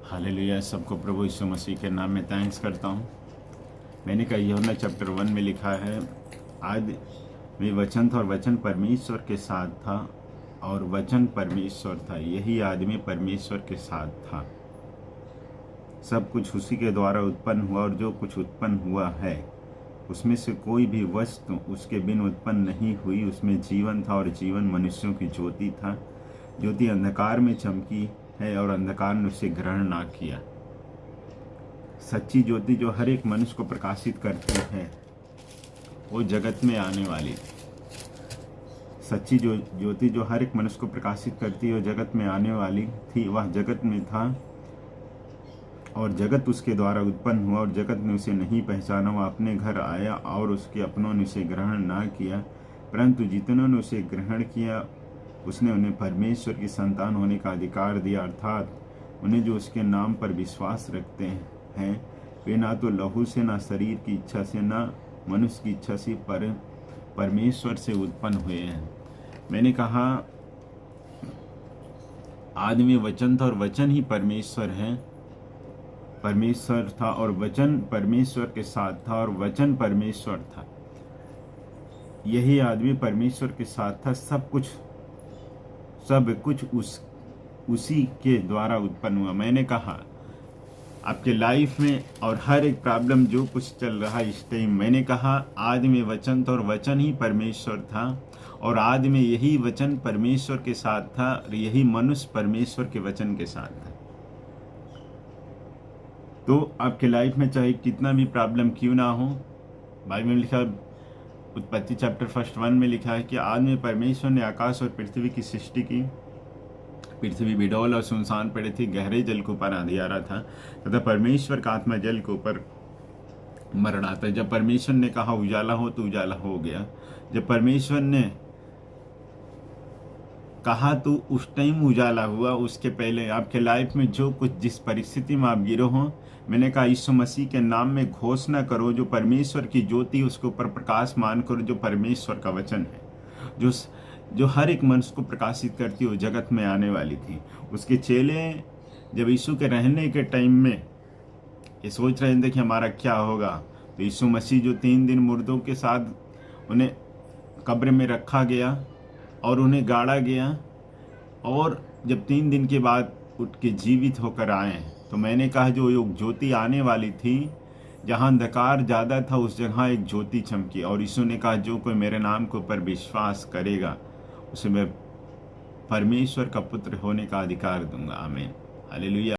Hallelujah. सबको प्रभु यीशु मसीह के नाम में थैंक्स करता हूँ। मैंने कहा यूहन्ना चैप्टर 1 में लिखा है, आदि में वचन था और वचन परमेश्वर के साथ था और वचन परमेश्वर था। यही आदमी परमेश्वर के साथ था। सब कुछ उसी के द्वारा उत्पन्न हुआ और जो कुछ उत्पन्न हुआ है उसमें से कोई भी वस्तु उसके बिन उत्पन्न नहीं हुई। उसमें जीवन था और जीवन मनुष्यों की ज्योति था। ज्योति अंधकार में चमकी है और अंधकार ने उसे ग्रहण ना किया। सच्ची ज्योति जो हर एक मनुष्य को प्रकाशित करती है वो जगत में आने वाली थी। सच्ची ज्योति जो हर एक मनुष्य को प्रकाशित करती है वो जगत में आने वाली थी। वह जगत में था और जगत उसके द्वारा उत्पन्न हुआ और जगत ने उसे नहीं पहचाना। वह अपने घर आया और उसके अपनों ने उसे ग्रहण ना किया, परंतु जितनों ने उसे ग्रहण किया उसने उन्हें परमेश्वर की संतान होने का अधिकार दिया, अर्थात उन्हें जो उसके नाम पर विश्वास रखते हैं। वे ना तो लहू से, ना शरीर की इच्छा से, ना मनुष्य की इच्छा से, पर परमेश्वर से उत्पन्न हुए हैं। मैंने कहा आदि में वचन था और वचन ही परमेश्वर है। परमेश्वर था और वचन परमेश्वर के साथ था और वचन परमेश्वर था। यही आदमी परमेश्वर के साथ था। सब कुछ उसी के द्वारा उत्पन्न हुआ। मैंने कहा आपके लाइफ में और हर एक प्रॉब्लम जो कुछ चल रहा है इस टाइम, मैंने कहा आदि में वचन था और वचन ही परमेश्वर था और आदि में यही वचन परमेश्वर के साथ था और यही मनुष्य परमेश्वर के वचन के साथ था। तो आपके लाइफ में चाहे कितना भी प्रॉब्लम क्यों ना हो, बाइबल में लिखा, उत्पत्ति चैप्टर 1 में लिखा है कि आदि में परमेश्वर ने आकाश और पृथ्वी की सृष्टि की। पृथ्वी बिडौल और सुनसान पड़ी थी, गहरे जल के ऊपर अंधियारा था तथा परमेश्वर का आत्मा जल के ऊपर मरड़ाता। जब परमेश्वर ने कहा उजाला हो तो उजाला हो गया। जब परमेश्वर ने कहा तो उस टाइम उजाला हुआ। उसके पहले आपके लाइफ में जो कुछ जिस परिस्थिति में आप गिरे हो, मैंने कहा यीशु मसीह के नाम में घोषणा करो, जो परमेश्वर की ज्योति उसके ऊपर प्रकाश मान करो, जो परमेश्वर का वचन है, जो हर एक मनुष्य को प्रकाशित करती है, वो जगत में आने वाली थी। उसके चेले जब यीशु के रहने के टाइम में ये सोच रहे थे कि हमारा क्या होगा, तो यीशु मसीह जो 3 दिन मुर्दों के साथ उन्हें कब्र में रखा गया और उन्हें गाड़ा गया और जब 3 दिन के बाद उठ के जीवित होकर आए, तो मैंने कहा जो एक ज्योति आने वाली थी, जहाँ अंधकार ज़्यादा था उस जगह एक ज्योति चमकी। और यीशु ने कहा जो कोई मेरे नाम के ऊपर विश्वास करेगा उसे मैं परमेश्वर का पुत्र होने का अधिकार दूंगा। आमीन, हालेलुया।